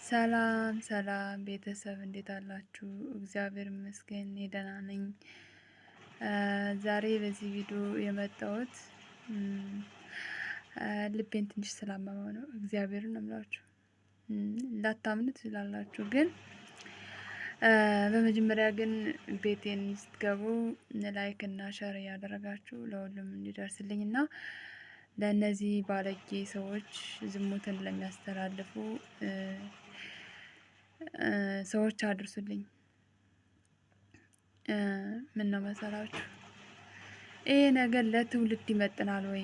ሰላም ሰላም ቤተሰብ እንዴት አላችሁ? እግዚአብሔር ይመስገን እኔ ደህና ነኝ። ዛሬ በዚህ ቪዲዮ የመጣሁት ልቤን ትንሽ ስላመመው ነው። እግዚአብሔርን ነው የምላችሁ። ላታምኑ ትችላላችሁ፣ ግን በመጀመሪያ ግን ቤቴን ስትገቡ ላይክ እና ሸር እያደረጋችሁ ለሁሉም እንዲደርስልኝ እና ለእነዚህ ባለጌ ሰዎች ዝሙትን ለሚያስተላልፉ ሰዎች አድርሱልኝ። ምን ነው መሰላችሁ? ይሄ ነገር ለትውልድ ይመጥናል ወይ?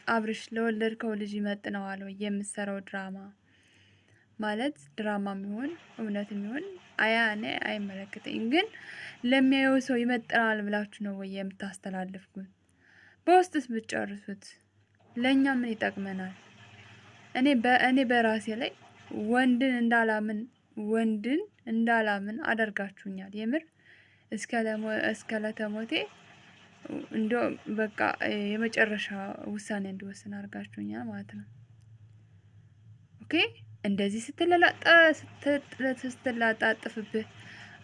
አብርሽ ለወለድከው ልጅ ይመጥነዋል ወይ? የምትሰራው ድራማ ማለት ድራማ የሚሆን እውነት የሚሆን እኔ አይመለከተኝም፣ ግን ለሚያየው ሰው ይመጥናል ብላችሁ ነው ወይ የምታስተላልፉት? በውስጥስ ብትጨርሱት ለኛ ምን ይጠቅመናል? እኔ በራሴ ላይ ወንድን እንዳላምን አደርጋችሁኛል። የምር እስከ ለተሞቴ እንደው በቃ የመጨረሻ ውሳኔ እንድወስን አድርጋችሁኛል ማለት ነው። ኦኬ፣ እንደዚህ ስትላጣጥፍብህ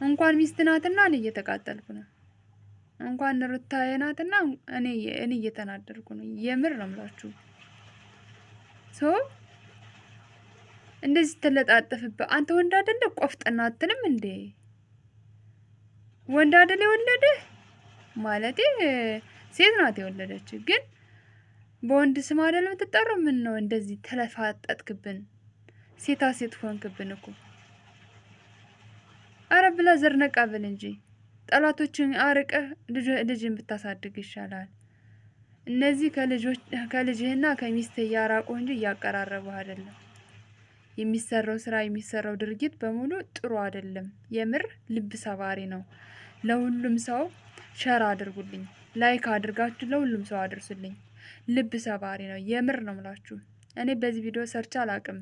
እንኳን ሚስት ናትና እኔ እየተቃጠልኩ ነው። እንኳን ሩታዬ ናትና እኔ እየተናደርኩ ነው። የምር ነው የምላችሁ። እንደዚህ ስትለጣጥፍብህ አንተ ወንድ አይደለ? ቆፍጠና አትልም እንዴ? ወንድ አይደለ የወለደህ? ማለቴ ሴት ናት የወለደች፣ ግን በወንድ ስም አይደል የምትጠራው? ምን ነው እንደዚህ ተለፋጠጥክብን? ሴታ ሴት ሆንክብን እኮ። አረ ብላ ዘርነቃ ብል እንጂ ጠላቶችን አርቀህ ልጅን ብታሳድግ ይሻላል። እነዚህ ከልጅህና ከሚስትህ እያራቁ እንጂ እያቀራረቡ አይደለም። የሚሰራው ስራ የሚሰራው ድርጊት በሙሉ ጥሩ አይደለም። የምር ልብ ሰባሪ ነው። ለሁሉም ሰው ሸር አድርጉልኝ፣ ላይክ አድርጋችሁ ለሁሉም ሰው አድርሱልኝ። ልብ ሰባሪ ነው። የምር ነው ምላችሁ። እኔ በዚህ ቪዲዮ ሰርች አላቅም፣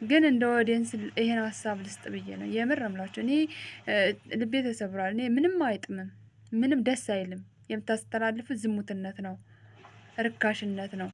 ግን እንደ ኦዲየንስ ይሄን ሀሳብ ልስጥ ብዬ ነው። የምር ነው ምላችሁ። እኔ ልቤ ተሰብሯል። እኔ ምንም አይጥምም፣ ምንም ደስ አይልም። የምታስተላልፉት ዝሙትነት ነው፣ ርካሽነት ነው።